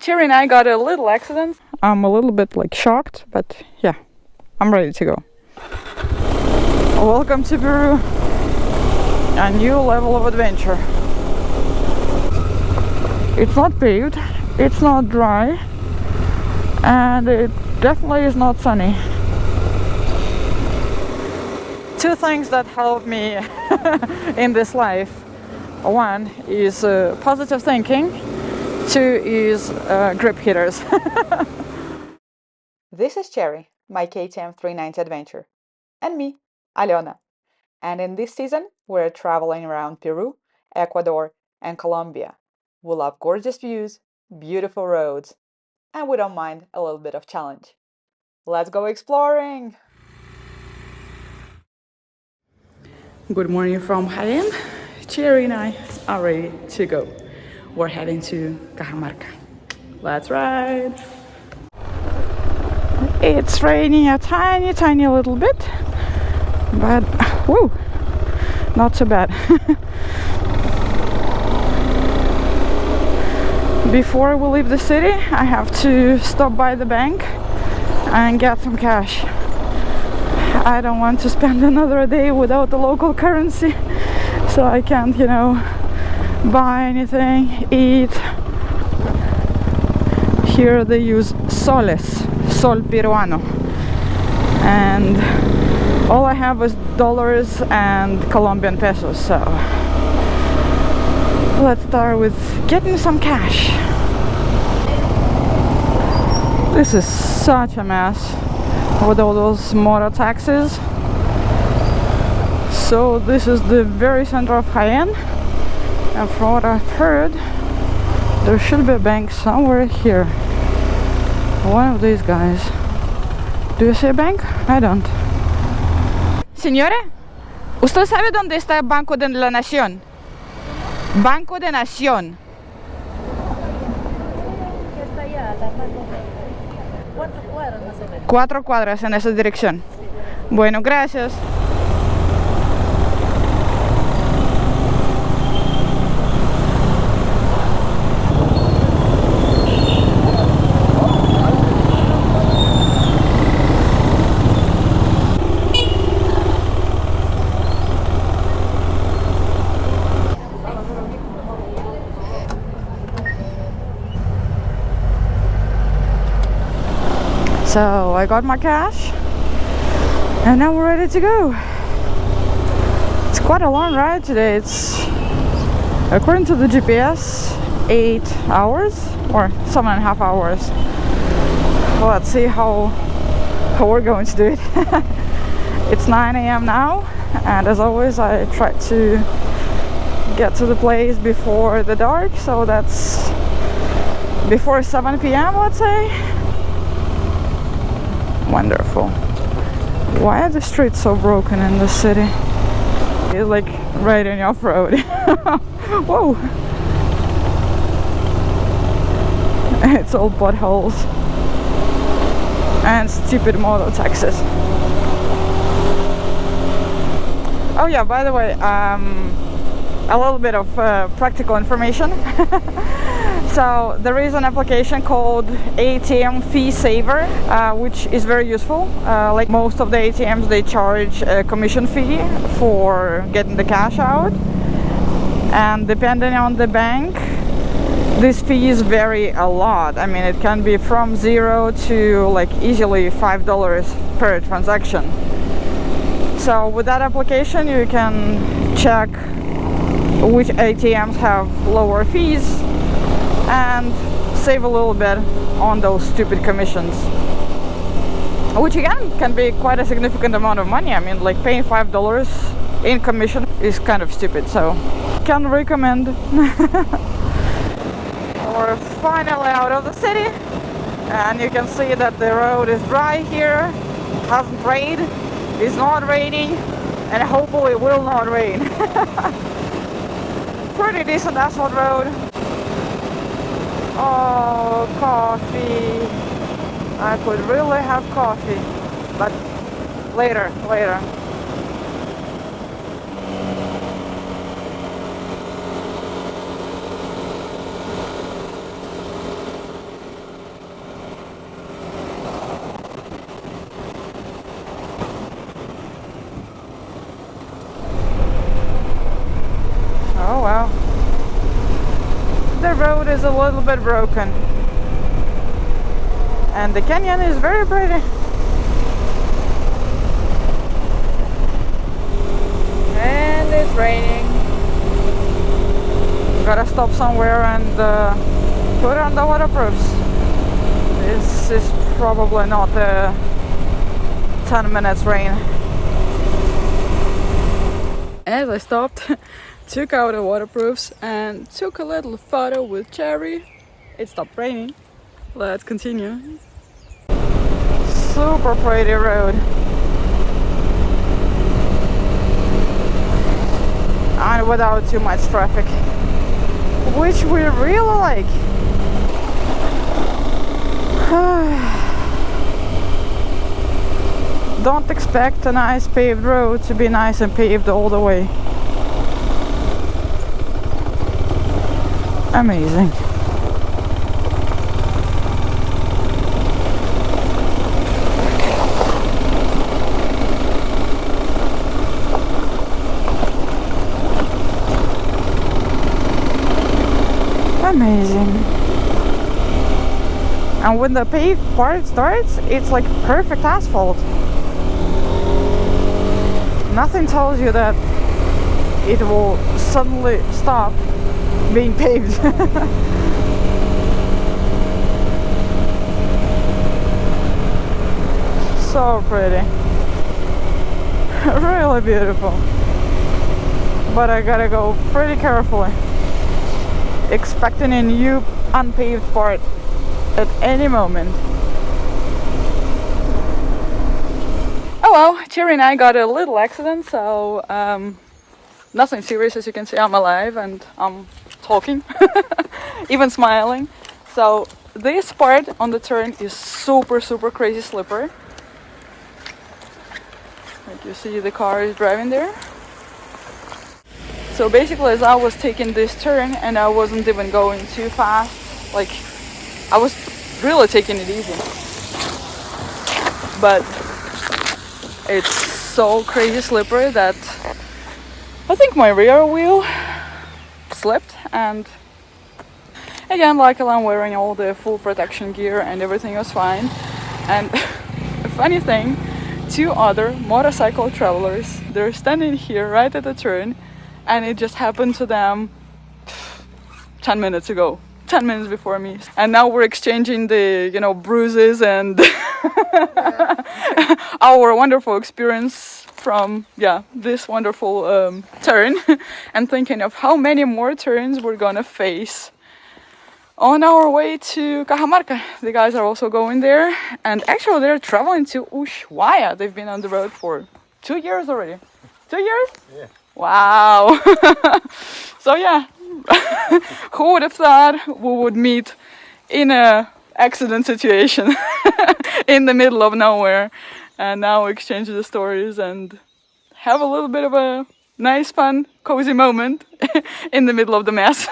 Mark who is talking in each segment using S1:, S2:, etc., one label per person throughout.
S1: Cherry and I got a little accident. I'm a little bit shocked, but yeah, I'm ready to go. Welcome to Peru, a new level of adventure. It's not paved, it's not dry, and it definitely is not sunny. Two things that help me in this life. One is positive thinking. Two is grip hitters. This is Cherry, my KTM 390 adventure, and me, Alena. And in this season, we're traveling around Peru, Ecuador, and Colombia. We love gorgeous views, beautiful roads, and we don't mind a little bit of challenge. Let's go exploring! Good morning from Jaén. Cherry and I are ready to go. We're heading to Cajamarca. Let's ride! It's raining a tiny little bit, but woo, not so bad. Before we leave the city, I have to stop by the bank and get some cash. I don't want to spend another day without the local currency, so I can't, buy anything, eat. Here they use soles, sol peruano, and all I have is dollars and Colombian pesos, so let's start with getting some cash. This is such a mess with all those motor taxis. So this is the very center of Jaén, and from what I've heard, there should be a bank somewhere here. One of these guys. Do you see a bank? I don't. Señora, ¿usted sabe dónde está el Banco de la Nación? Banco de Nación.
S2: Está allá, la mano. 4 cuadras más o menos.
S1: 4 cuadras en esa dirección. Bueno, gracias. So I got my cash and now we're ready to go. It's quite a long ride today. It's, according to the GPS, 8 hours or 7.5 hours. Well, let's see how we're going to do it. It's 9 a.m. now, and as always I try to get to the place before the dark, so that's before 7 p.m. let's say. Wonderful. Why are the streets so broken in this city? It's like right in off-road. Whoa! It's all potholes and stupid motor taxis. Oh yeah, by the way, a little bit of practical information. So there is an application called ATM Fee Saver, which is very useful. Like most of the ATMs, they charge a commission fee for getting the cash out, and depending on the bank, these fees vary a lot. I mean, it can be from 0 to easily $5 per transaction. So with that application, you can check which ATMs have lower fees and save a little bit on those stupid commissions, which again can be quite a significant amount of money. I mean, paying $5 in commission is kind of stupid, so can recommend. We're finally out of the city, and you can see that the road is dry here. It hasn't rained, it's not raining, and hopefully it will not rain. Pretty decent asphalt road. Oh, coffee. I could really have coffee, but later. is a little bit broken. And the canyon is very pretty. And it's raining. Gotta stop somewhere and put on the waterproofs. This is probably not a 10 minutes rain. As I stopped, took out the waterproofs and took a little photo with Cherry. It stopped raining. Let's continue. Super pretty road. And without too much traffic, which we really like. Don't expect a nice paved road to be nice and paved all the way. Amazing. Amazing. And when the paved part starts, it's like perfect asphalt. Nothing tells you that it will suddenly stop being paved. So pretty. Really beautiful. But I gotta go pretty carefully, expecting a new unpaved part at any moment. Oh well, Cherry and I got a little accident, so nothing serious. As you can see, I'm alive and I'm talking, even smiling. So this part on the turn is super crazy slippery. Like you see, the car is driving there. So basically, as I was taking this turn and I wasn't even going too fast, like I was really taking it easy, but it's so crazy slippery that I think my rear wheel slipped. And again, luckily I'm wearing all the full protection gear and everything was fine. And a funny thing, two other motorcycle travelers, they're standing here right at the turn, and it just happened to them 10 minutes ago, 10 minutes before me. And now we're exchanging the, bruises and our wonderful experience from, this wonderful turn, and thinking of how many more turns we're gonna face on our way to Cajamarca. The guys are also going there, and actually they're traveling to Ushuaia. They've been on the road for 2 years already. 2 years?
S3: Yeah.
S1: Wow. So yeah, who would have thought we would meet in a accident situation in the middle of nowhere, and now exchange the stories and have a little bit of a nice, fun, cozy moment in the middle of the mess.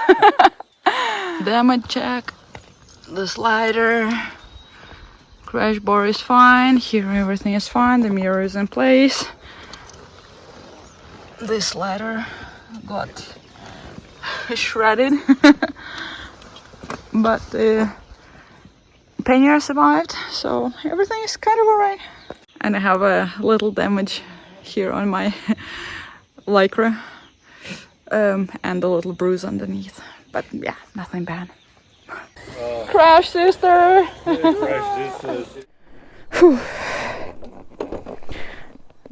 S1: Damage check. The slider, crash bar is fine. Here everything is fine. The mirror is in place. This slider got shredded, but the pannier survived, so everything is kind of alright. And I have a little damage here on my lycra, and a little bruise underneath, but yeah, nothing bad. Crash, sister!
S3: Crash, sister.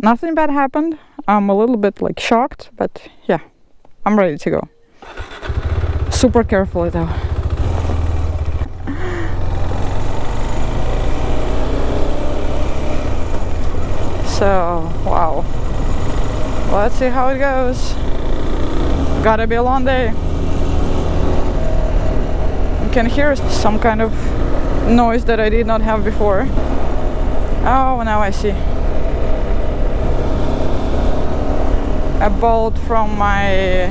S1: Nothing bad happened. I'm a little bit shocked, but yeah, I'm ready to go. Super carefully though. So, wow. Let's see how it goes. Gotta be a long day. You can hear some kind of noise that I did not have before. Oh, now I see. A bolt from my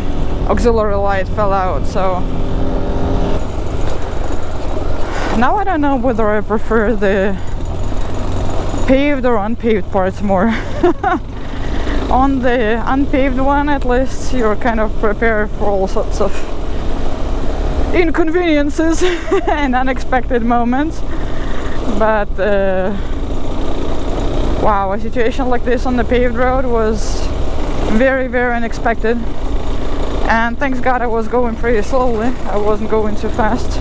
S1: auxiliary light fell out, so now I don't know whether I prefer the paved or unpaved parts more. On the unpaved one, at least you're kind of prepared for all sorts of inconveniences and unexpected moments. But wow, a situation like this on the paved road was very, very unexpected. And thanks God I was going pretty slowly. I wasn't going too fast.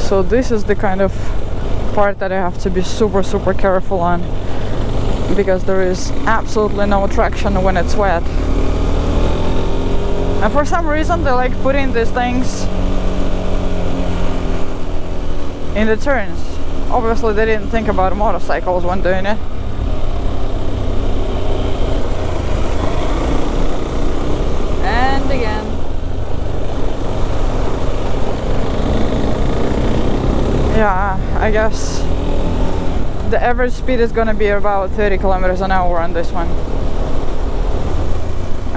S1: So this is the kind of part that I have to be super, super careful on, because there is absolutely no traction when it's wet. And for some reason they like putting these things in the turns. Obviously they didn't think about motorcycles when doing it. And again. Yeah, I guess the average speed is gonna be about 30 kilometers an hour on this one.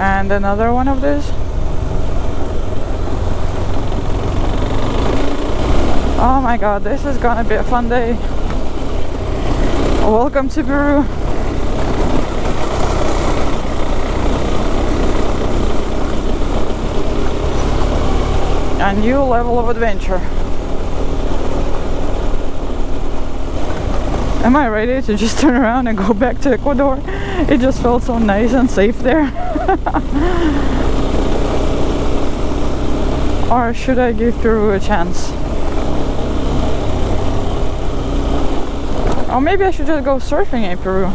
S1: And another one of these. Oh my god, this is gonna be a fun day. Welcome to Peru. A new level of adventure. Am I ready to just turn around and go back to Ecuador? It just felt so nice and safe there. Or should I give Peru a chance? Or maybe I should just go surfing in Peru.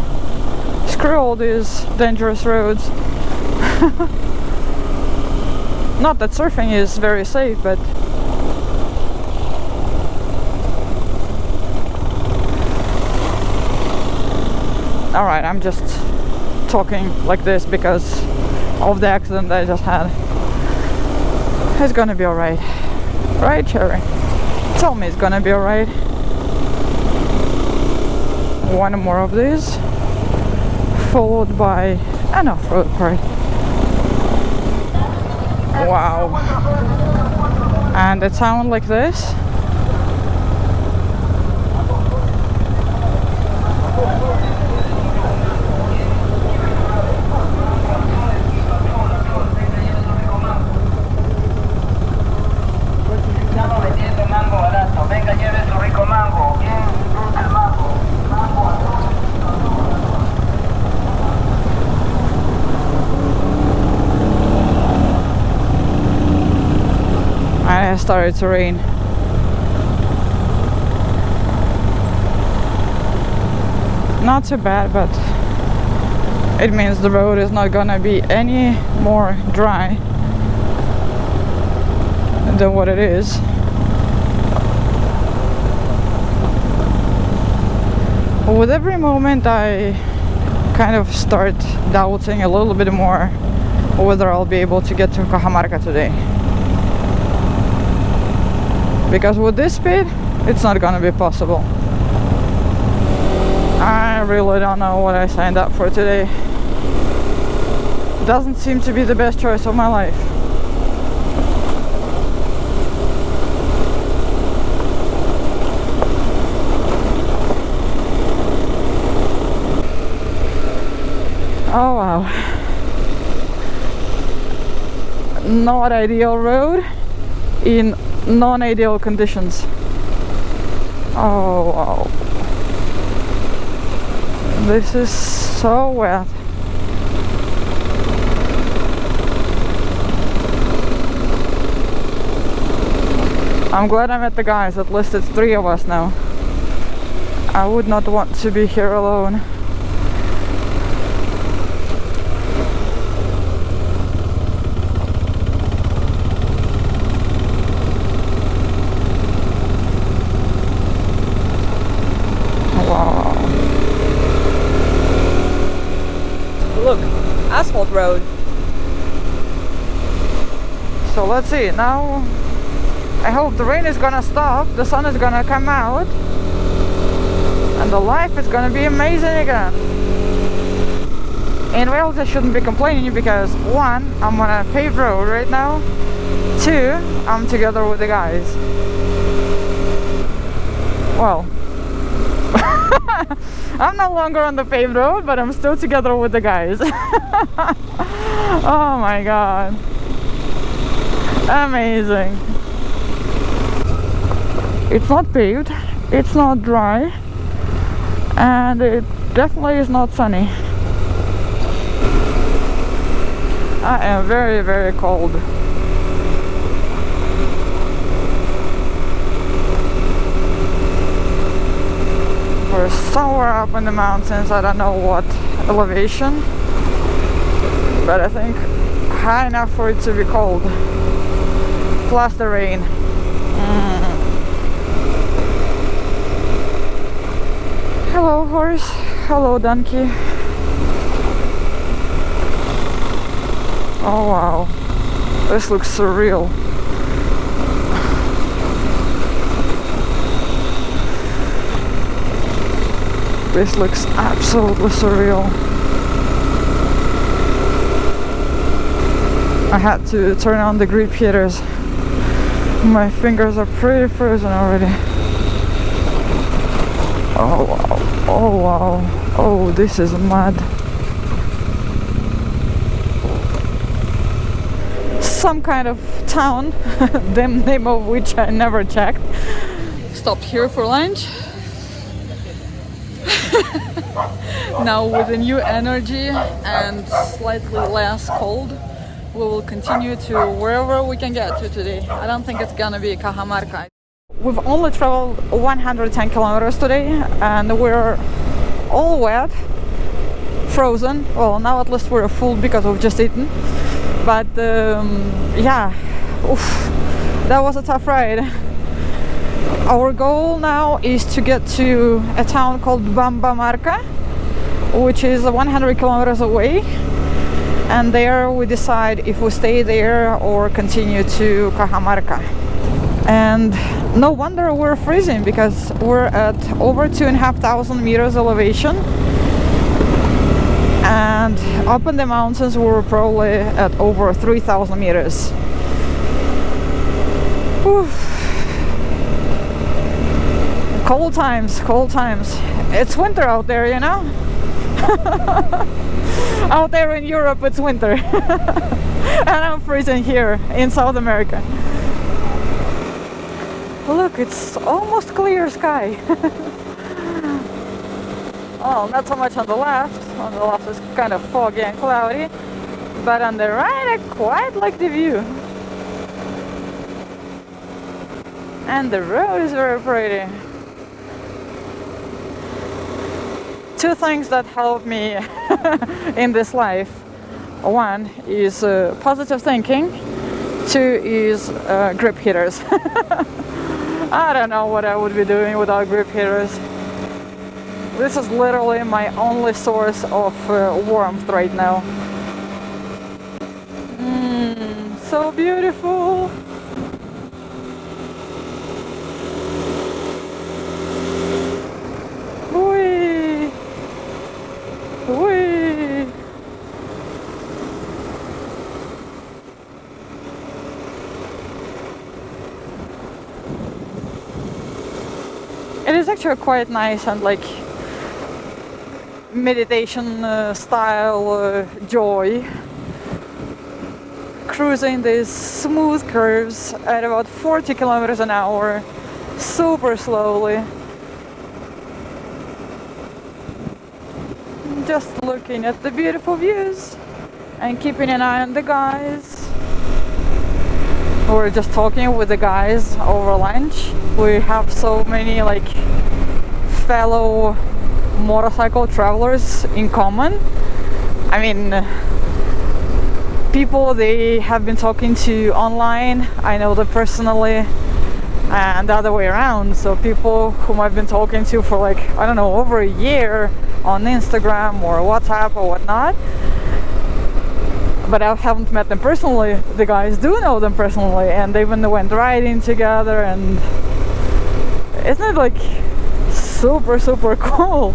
S1: Screw all these dangerous roads. Not that surfing is very safe, but alright, I'm just talking like this because of the accident I just had. It's gonna be alright. Right, Cherry? Tell me it's gonna be alright. One more of these, followed by an off-road part. Wow. And it sounds like this. And it started to rain. Not too bad, but it means the road is not gonna be any more dry than what it is. With every moment I kind of start doubting a little bit more whether I'll be able to get to Cajamarca today. Because with this speed, it's not gonna be possible. I really don't know what I signed up for today. Doesn't seem to be the best choice of my life. Oh wow. Not ideal road in non-ideal conditions. Oh wow. This is so wet. I'm glad I met the guys, at least it's 3 of us now. I would not want to be here alone.
S2: Look, asphalt road.
S1: So let's see, now I hope the rain is gonna stop, the sun is gonna come out, and the life is gonna be amazing again. In Wales I shouldn't be complaining because 1, I'm on a paved road right now, 2, I'm together with the guys. Well, I'm no longer on the paved road, but I'm still together with the guys. Oh my god. Amazing. It's not paved, it's not dry, and it definitely is not sunny. I am very, very cold. We're somewhere up in the mountains, I don't know what elevation, but I think high enough for it to be cold. Plus the rain. Hello horse, hello donkey. Oh wow, this looks surreal. This looks absolutely surreal. I had to turn on the grip heaters. My fingers are pretty frozen already. Oh wow, oh wow, oh this is mad. Some kind of town, the name of which I never checked. Stopped here for lunch. Now with a new energy and slightly less cold, we will continue to wherever we can get to today. I don't think it's gonna be Cajamarca. We've only traveled 110 kilometers today and we're all wet, frozen. Well, now at least we're full because we've just eaten. But yeah, oof, that was a tough ride. Our goal now is to get to a town called Bambamarca, which is 100 kilometers away. And there we decide if we stay there or continue to Cajamarca. And no wonder we're freezing because we're at over 2,500 meters elevation. And up in the mountains we're probably at over 3,000 meters. Oof. Cold times, cold times. It's winter out there, you know? Out there in Europe it's winter. And I'm freezing here in South America. Look, it's almost clear sky. Oh, not so much on the left. On the left is kind of foggy and cloudy. But on the right I quite like the view. And the road is very pretty. Two things that help me in this life. One is positive thinking. Two is grip heaters. I don't know what I would be doing without grip heaters. This is literally my only source of warmth right now. So beautiful. Whee! Whee! It is actually quite nice and like meditation style joy. Cruising these smooth curves at about 40 kilometers an hour, super slowly. Just looking at the beautiful views and keeping an eye on the guys. We're just talking with the guys over lunch. We have so many like fellow motorcycle travelers in common. I mean, people they have been talking to online, I know them personally, and the other way around. So people whom I've been talking to for like, I don't know, over a year on Instagram or WhatsApp or whatnot, but I haven't met them personally. The guys do know them personally, and they even went riding together, and isn't it like super cool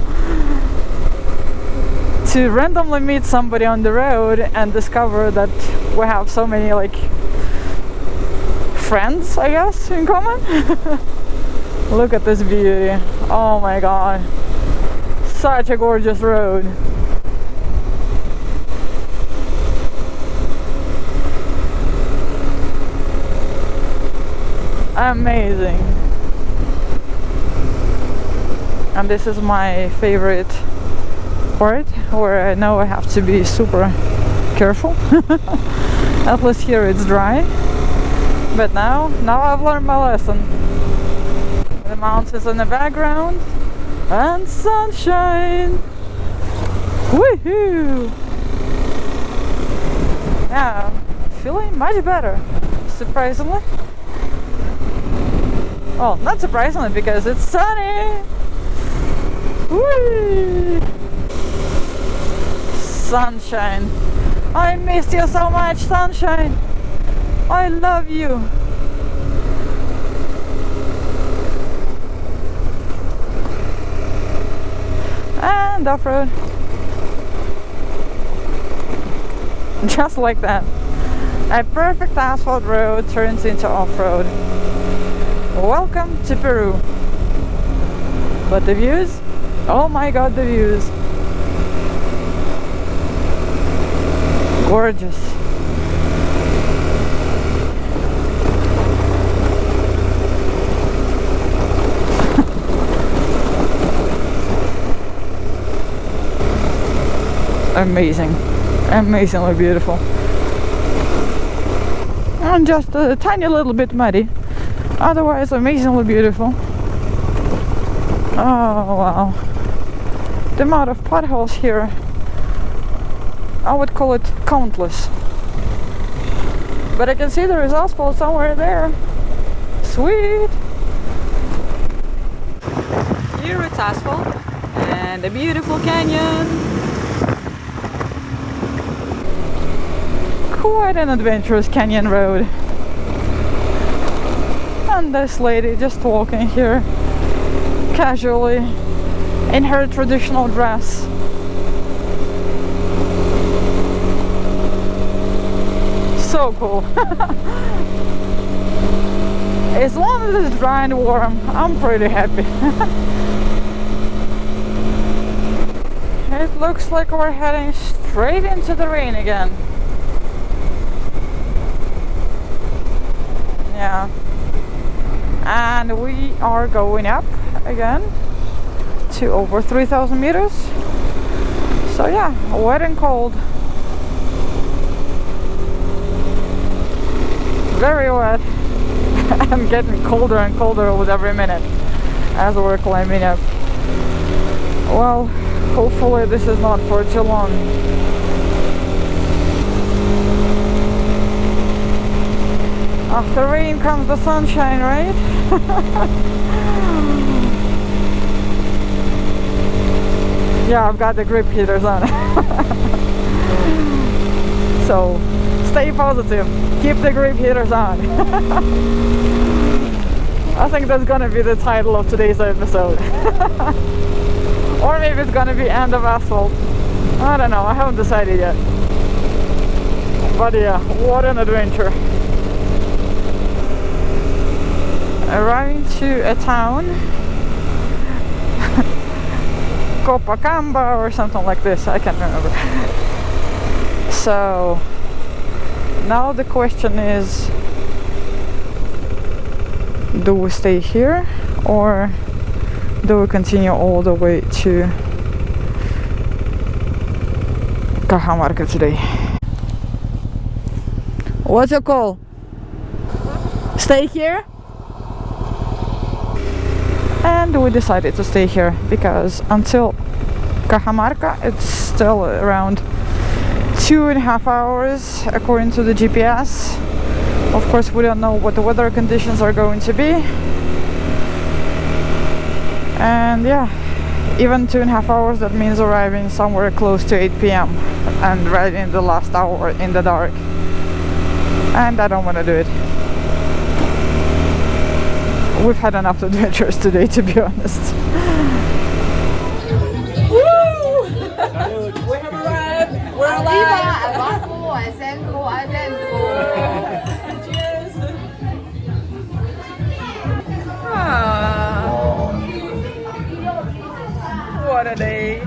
S1: to randomly meet somebody on the road and discover that we have so many like friends, I guess, in common. Look at this beauty. Oh my god, such a gorgeous road. Amazing. And this is my favorite part, where I know I have to be super careful. At least here it's dry. But now I've learned my lesson. The mountains in the background and sunshine. Woohoo! Yeah, feeling much better, surprisingly. Well, not surprisingly, because it's sunny. Whee! Sunshine. I missed you so much, sunshine. I love you. And off-road. Just like that. A perfect asphalt road turns into off-road. Welcome to Peru. But the views? Oh my god, the views. Gorgeous. Amazing. Amazingly beautiful. And just a tiny little bit muddy. Otherwise amazingly beautiful. Oh wow. The amount of potholes here, I would call it countless. But I can see there is asphalt somewhere there. Sweet! Here it's asphalt and a beautiful canyon. Quite an adventurous canyon road. And this lady just walking here casually in her traditional dress. So cool. As long as it's dry and warm, I'm pretty happy. It looks like we're heading straight into the rain again. Yeah. And we are going up again to over 3,000 meters. So yeah, wet and cold. Very wet. I'm getting colder and colder with every minute as we're climbing up. Well, hopefully this is not for too long. After rain comes the sunshine, right? Yeah, I've got the grip heaters on. So, stay positive. Keep the grip heaters on. I think that's gonna be the title of today's episode. Or maybe it's gonna be End of Asphalt. I don't know, I haven't decided yet. But yeah, what an adventure. Arriving to a town, Copacabana or something like this, I can't remember. So now the question is, do we stay here or do we continue all the way to Cajamarca today? What's your call? Stay here? And we decided to stay here because until Cajamarca it's still around 2.5 hours according to the GPS. Of course, we don't know what the weather conditions are going to be. And yeah, even 2.5 hours, that means arriving somewhere close to 8 p.m. and right in the last hour in the dark. And I don't want to do it. We've had enough adventures today, to be honest.
S2: Woo! We have arrived. We're alive. Cheers. Ah, what a day.